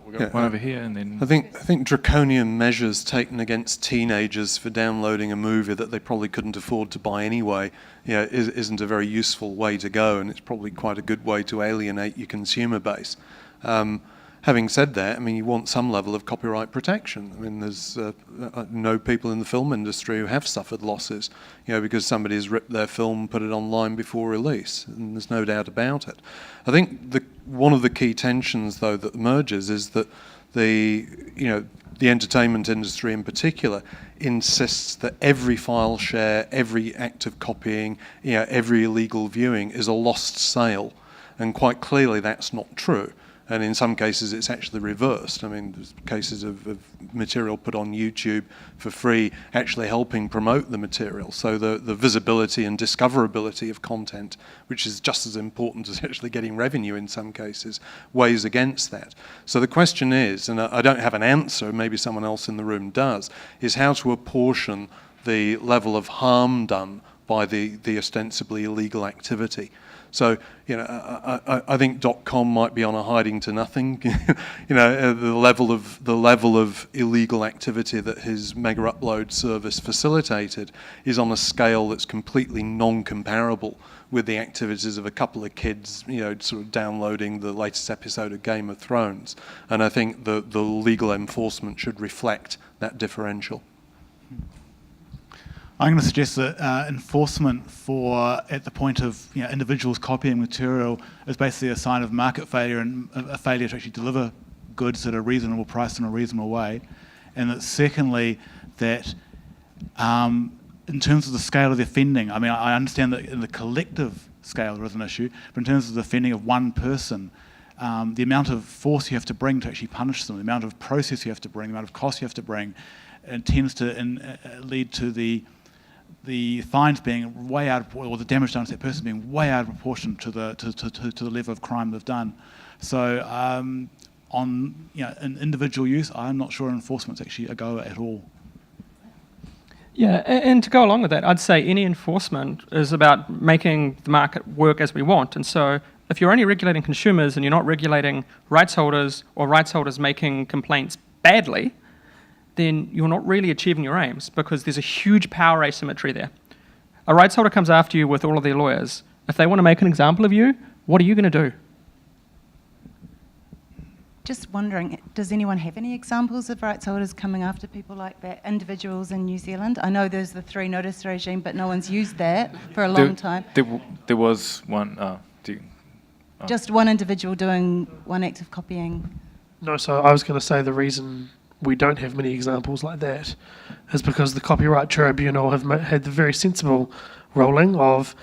We've got one over here, and then I think draconian measures taken against teenagers for downloading a movie that they probably couldn't afford to buy anyway, isn't a very useful way to go, and it's probably quite a good way to alienate your consumer base. Having said that, I mean, you want some level of copyright protection. I mean, there's I know people in the film industry who have suffered losses, because somebody has ripped their film, put it online before release, and there's no doubt about it. I think one of the key tensions, though, that emerges is that the entertainment industry in particular insists that every file share, every act of copying, every illegal viewing is a lost sale, and quite clearly that's not true. And in some cases, it's actually reversed. I mean, there's cases of material put on YouTube for free actually helping promote the material. So the visibility and discoverability of content, which is just as important as actually getting revenue in some cases, weighs against that. So the question is, and I don't have an answer, maybe someone else in the room does, is how to apportion the level of harm done by the ostensibly illegal activity. So, I think .com might be on a hiding to nothing. The level of illegal activity that his mega upload service facilitated is on a scale that's completely non-comparable with the activities of a couple of kids, sort of downloading the latest episode of Game of Thrones. And I think the legal enforcement should reflect that differential. I'm going to suggest that enforcement at the point of individuals copying material is basically a sign of market failure and a failure to actually deliver goods at a reasonable price in a reasonable way. And that secondly, that in terms of the scale of the offending, I mean, I understand that in the collective scale there is an issue, but in terms of the offending of one person, the amount of force you have to bring to actually punish them, the amount of process you have to bring, the amount of cost you have to bring, it tends to lead to the fines being way out of, or the damage done to that person being way out of proportion to the level of crime they've done. So in individual use, I'm not sure enforcement's actually a go at all. Yeah, and to go along with that, I'd say any enforcement is about making the market work as we want. And so if you're only regulating consumers and you're not regulating rights holders or rights holders making complaints badly, then you're not really achieving your aims, because there's a huge power asymmetry there. A rights holder comes after you with all of their lawyers. If they want to make an example of you, what are you going to do? Just wondering, does anyone have any examples of rights holders coming after people like that, individuals in New Zealand? I know there's the 3 notice regime, but no one's used that for a long time. There was one. Just one individual doing one act of copying. No, so I was going to say the reason we don't have many examples like that is because the Copyright Tribunal have had the very sensible ruling of,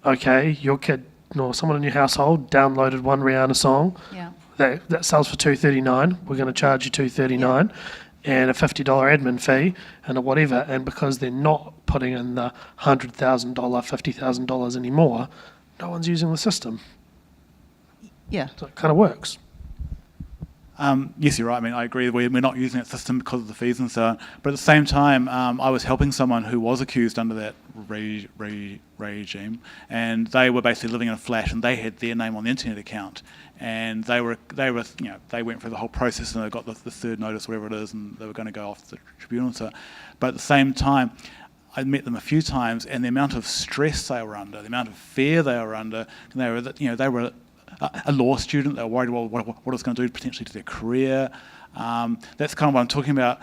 okay, your kid or someone in your household downloaded one Rihanna song. Yeah. That sells for $2.39. We're going to charge you $2.39 and a $50 admin fee and a whatever. And because they're not putting in the $100,000, $50,000 anymore, no one's using the system. Yeah. So it kind of works. Yes, you're right. I mean, I agree. We're not using that system because of the fees and so on. But at the same time, I was helping someone who was accused under that regime, and they were basically living in a flat, and they had their name on the internet account, and they went through the whole process, and they got the 3rd notice, whatever it is, and they were going to go off to the tribunal. And so, but at the same time, I met them a few times, and the amount of stress they were under, the amount of fear they were under, and they were a law student. They were worried, well, what it was going to do potentially to their career. That's kind of what I'm talking about.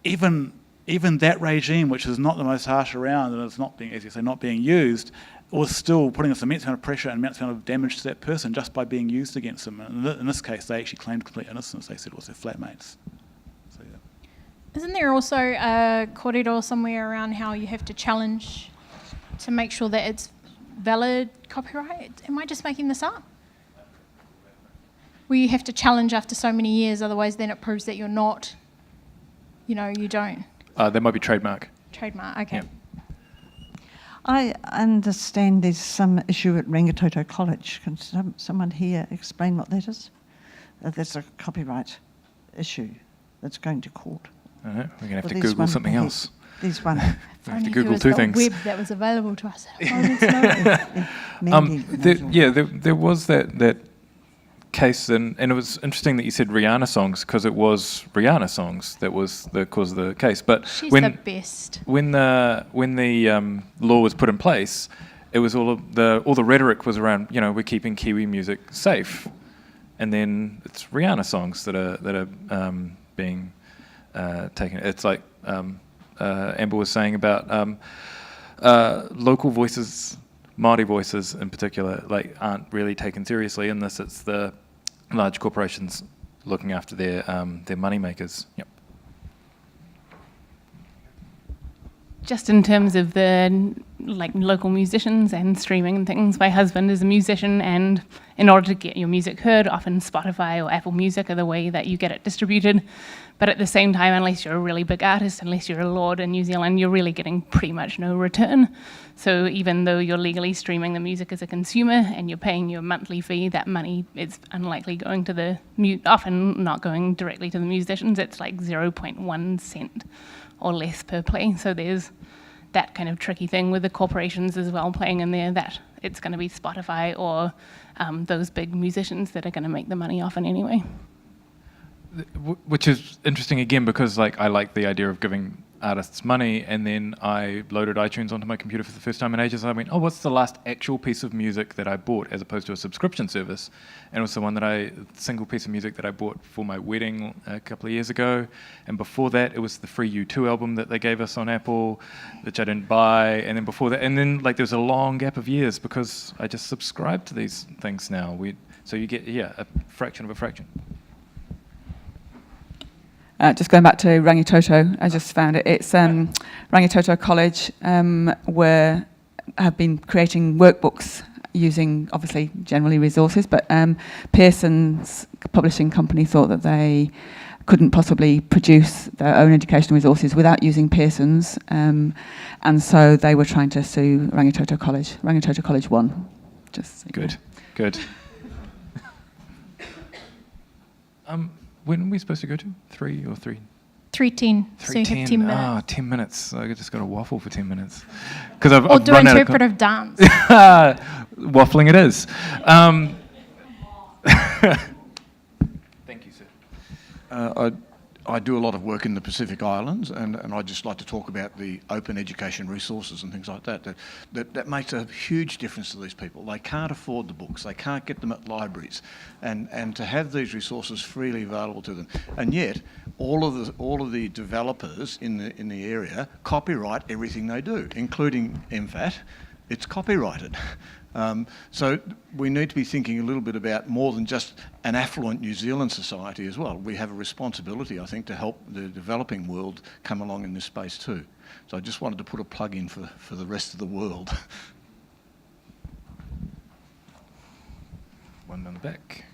Even that regime, which is not the most harsh around, and it's not being, as you say, not being used, was still putting this immense amount of pressure and immense amount of damage to that person just by being used against them. And in this case, they actually claimed complete innocence. They said it was their flatmates. So, yeah. Isn't there also a kōrero somewhere around how you have to challenge to make sure that it's valid copyright? Am I just making this up? Where you have to challenge after so many years, otherwise then it proves that you're not, you don't. There might be trademark. Trademark, okay. Yeah. I understand there's some issue at Rangitoto College. Can someone here explain what that is? There's a copyright issue that's going to court. All right, we're going to have to Google something else. There's one. We have to Google 2 things. Web that was available to us at moment. There was that case, and it was interesting that you said Rihanna songs, because it was Rihanna songs that was the cause of the case. But she's the best. When the law was put in place, it was all the rhetoric was around, we're keeping Kiwi music safe, and then it's Rihanna songs that are being taken. It's like Amber was saying about local voices, Māori voices in particular, aren't really taken seriously in this. It's the large corporations looking after their money makers. Yep. Just in terms of the local musicians and streaming and things, my husband is a musician, and in order to get your music heard, often Spotify or Apple Music are the way that you get it distributed. But at the same time, unless you're a really big artist, unless you're a lord in New Zealand, you're really getting pretty much no return. So even though you're legally streaming the music as a consumer and you're paying your monthly fee, that money is unlikely going to often not going directly to the musicians. It's like 0.1 cent or less per play. So there's that kind of tricky thing with the corporations as well playing in there, that it's going to be Spotify or those big musicians that are going to make the money often anyway. Which is interesting again, because I like the idea of giving artists money, and then I loaded iTunes onto my computer for the first time in ages, and I went, oh, what's the last actual piece of music that I bought as opposed to a subscription service? And it was the single piece of music that I bought for my wedding a couple of years ago, and before that it was the free U2 album that they gave us on Apple, which I didn't buy, and then before that, and then there was a long gap of years because I just subscribe to these things now. So you get, a fraction of a fraction. Just going back to Rangitoto, I just found it. It's Rangitoto College have been creating workbooks using, obviously, generally resources, but Pearson's publishing company thought that they couldn't possibly produce their own educational resources without using Pearson's, and so they were trying to sue Rangitoto College. Rangitoto College won. Good. When are we supposed to go to? 3 or 3? 3:10. So you have 10 minutes. Ah, 10 minutes. I just got to waffle for 10 minutes. I've or do interpretive dance. Waffling it is. Thank you, sir. I do a lot of work in the Pacific Islands, and I just like to talk about the open education resources and things like that. That makes a huge difference to these people. They can't afford the books, they can't get them at libraries, and to have these resources freely available to them. And yet, all of the developers in the area copyright everything they do, including MFAT. It's copyrighted. So we need to be thinking a little bit about more than just an affluent New Zealand society as well. We have a responsibility, I think, to help the developing world come along in this space too. So I just wanted to put a plug in for the rest of the world. One on the back.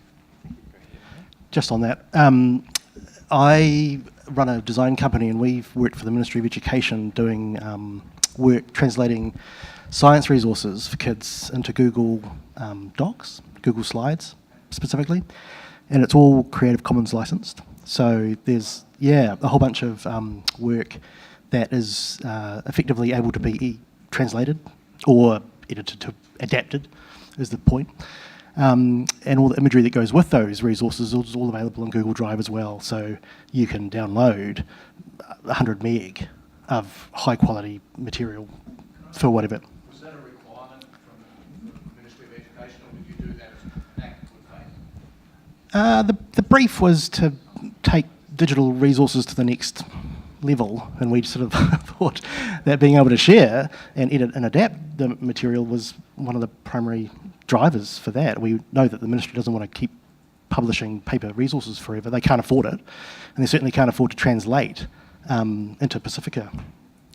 Just on that, I run a design company, and we've worked for the Ministry of Education doing work translating science resources for kids into Google Docs, Google Slides specifically, and it's all Creative Commons licensed. So there's, a whole bunch of work that is effectively able to be translated or edited to adapted, is the point. And all the imagery that goes with those resources is all available in Google Drive as well. So you can download 100 meg of high quality material for whatever. Was that a requirement from the Ministry of Education, or did you do that as an act of faith? The brief was to take digital resources to the next level, and we sort of thought that being able to share and edit and adapt the material was one of the primary drivers for that. We know that the ministry doesn't want to keep publishing paper resources forever. They can't afford it, and they certainly can't afford to translate into Pacifica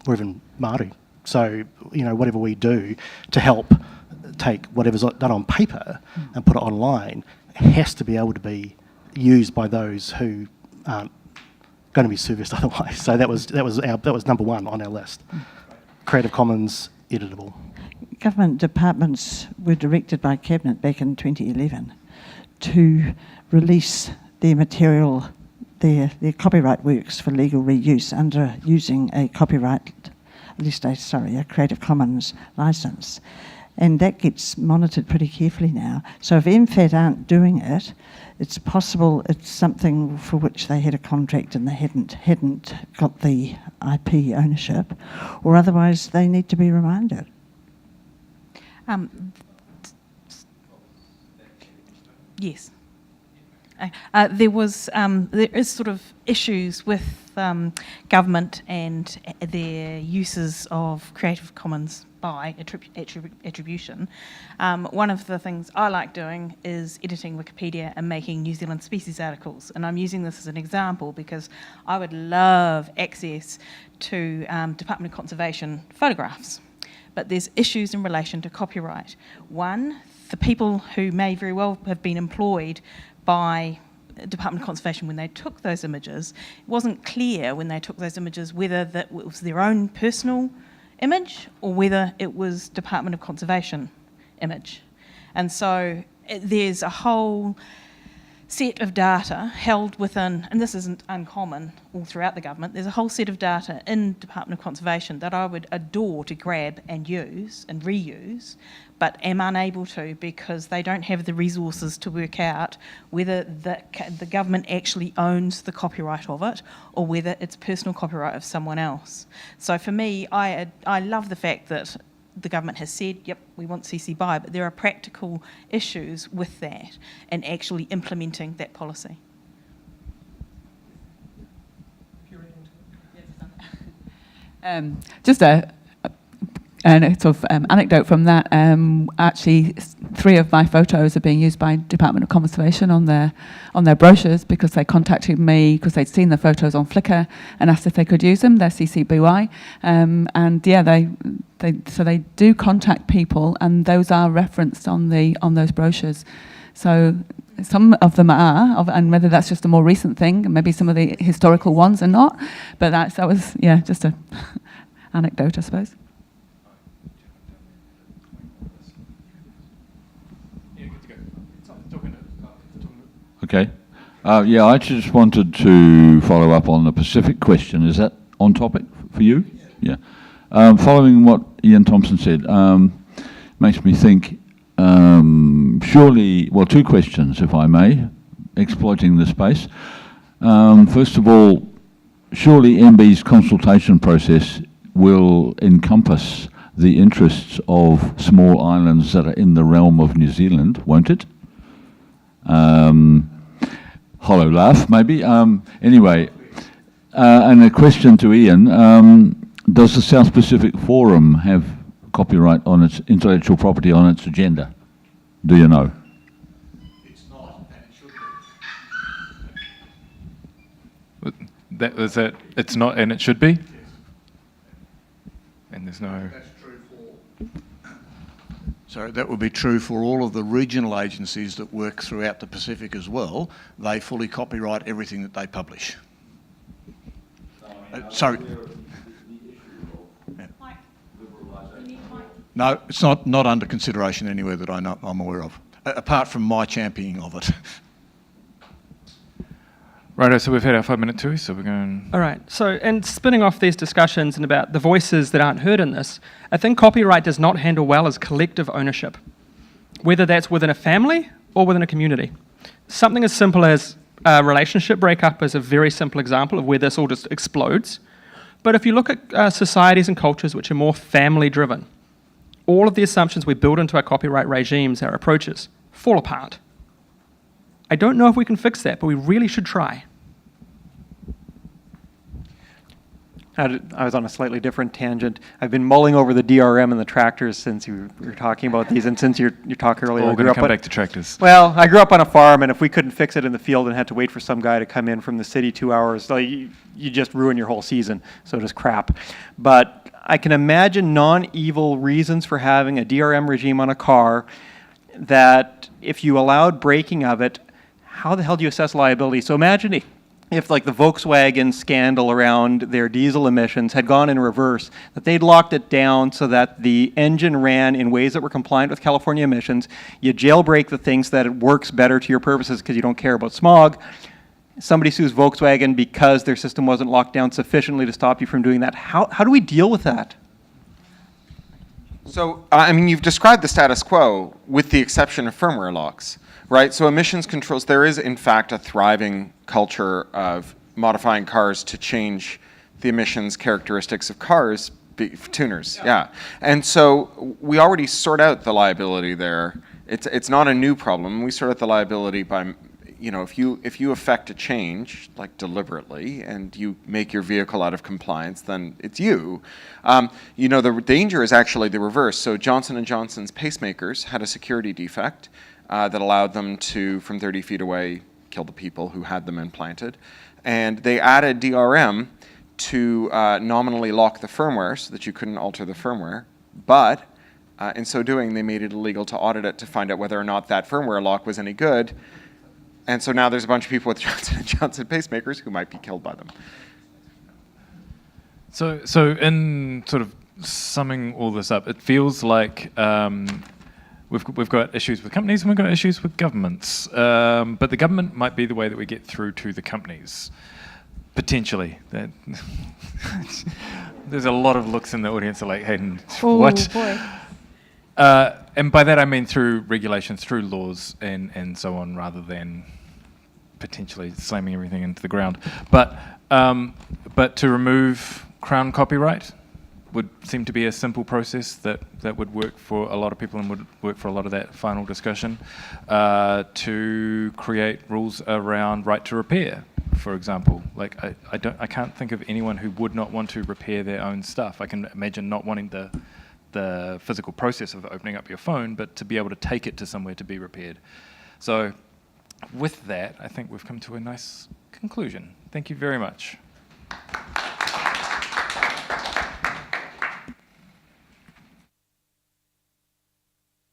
or even Māori. So, whatever we do to help take whatever's done on paper and put it online has to be able to be used by those who aren't going to be serviced otherwise. So that was number one on our list. Creative Commons editable. Government departments were directed by Cabinet back in 2011 to release their material, their copyright works for legal reuse under using a a Creative Commons licence. And that gets monitored pretty carefully now. So if MFAT aren't doing it, it's possible it's something for which they had a contract and they hadn't got the IP ownership, or otherwise they need to be reminded. Yes. There is sort of issues with government and their uses of Creative Commons by attribution. One of the things I like doing is editing Wikipedia and making New Zealand species articles, and I'm using this as an example because I would love access to Department of Conservation photographs, but there's issues in relation to copyright. One, the people who may very well have been employed by Department of Conservation when they took those images, it wasn't clear when they took those images whether that was their own personal image or whether it was Department of Conservation image. And so there's a whole set of data held within, and this isn't uncommon all throughout the government, there's a whole set of data in Department of Conservation that I would adore to grab and use and reuse, but am unable to because they don't have the resources to work out whether the government actually owns the copyright of it or whether it's personal copyright of someone else. So for me, I love the fact that the government has said, yep, we want CC BY, but there are practical issues with that and actually implementing that policy. Just a sort of anecdote from that. Actually, 3 of my photos are being used by Department of Conservation on their brochures because they contacted me because they'd seen the photos on Flickr and asked if they could use them. They're CC BY, and yeah, they do contact people, and those are referenced on those brochures. So some of them are, and whether that's just a more recent thing, and maybe some of the historical ones are not. But that was just a anecdote, I suppose. Okay. I just wanted to follow up on the Pacific question. Is that on topic for you? Yeah. Following what Ian Thompson said, makes me think, surely, 2 questions, if I may, exploiting the space. First of all, surely MB's consultation process will encompass the interests of small islands that are in the realm of New Zealand, won't it? Hollow laugh, maybe. Anyway, and a question to Ian. Does the South Pacific Forum have copyright on its intellectual property on its agenda? Do you know? It's not, and it should be. That was it. It's not, and it should be. Yes. And there's no. That's true for. So that would be true for all of the regional agencies that work throughout the Pacific as well. They fully copyright everything that they publish. Sorry. Yeah. No, it's not under consideration anywhere that I'm aware of, apart from my championing of it. Righto, so we've had our 5-minute tour, so we're going... All right, so, and spinning off these discussions and about the voices that aren't heard in this, I think copyright does not handle well as collective ownership, whether that's within a family or within a community. Something as simple as a relationship breakup is a very simple example of where this all just explodes. But if you look at societies and cultures which are more family-driven, all of the assumptions we build into our copyright regimes, our approaches, fall apart. I don't know if we can fix that, but we really should try. I was on a slightly different tangent. I've been mulling over the DRM and the tractors since you were talking about these, and since you're talking earlier. We're going to come back to tractors. Well, I grew up on a farm, and if we couldn't fix it in the field and had to wait for some guy to come in from the city 2 hours, like, you just ruin your whole season, so it is crap. But I can imagine non-evil reasons for having a DRM regime on a car that if you allowed breaking of it, how the hell do you assess liability? So imagine if like the Volkswagen scandal around their diesel emissions had gone in reverse, that they'd locked it down so that the engine ran in ways that were compliant with California emissions. You jailbreak the things that it works better to your purposes because you don't care about smog. Somebody sues Volkswagen because their system wasn't locked down sufficiently to stop you from doing that. How do we deal with that? So, I mean, you've described the status quo with the exception of firmware locks, right? So emissions controls, there is in fact a thriving culture of modifying cars to change the emissions characteristics of cars, tuners, yeah. And so we already sort out the liability there. It's not a new problem. We sort out the liability by, you know, if you affect a change, like deliberately, and you make your vehicle out of compliance, then it's you. You know, the danger is actually the reverse. So Johnson & Johnson's pacemakers had a security defect that allowed them to, from 30 feet away, kill the people who had them implanted. And they added DRM to nominally lock the firmware so that you couldn't alter the firmware. But in so doing, they made it illegal to audit it to find out whether or not that firmware lock was any good. And so now there's a bunch of people with Johnson & Johnson pacemakers who might be killed by them. So in sort of summing all this up, it feels like we've got issues with companies and we've got issues with governments. But the government might be the way that we get through to the companies, potentially. There's a lot of looks in the audience that are like, hey, what? Boy. And by that I mean through regulations, through laws and so on, rather than potentially slamming everything into the ground. But to remove Crown copyright would seem to be a simple process that would work for a lot of people and would work for a lot of that final discussion. To create rules around right to repair, for example. Like I can't think of anyone who would not want to repair their own stuff. I can imagine not wanting the physical process of opening up your phone, but to be able to take it to somewhere to be repaired. So with that, I think we've come to a nice conclusion. Thank you very much.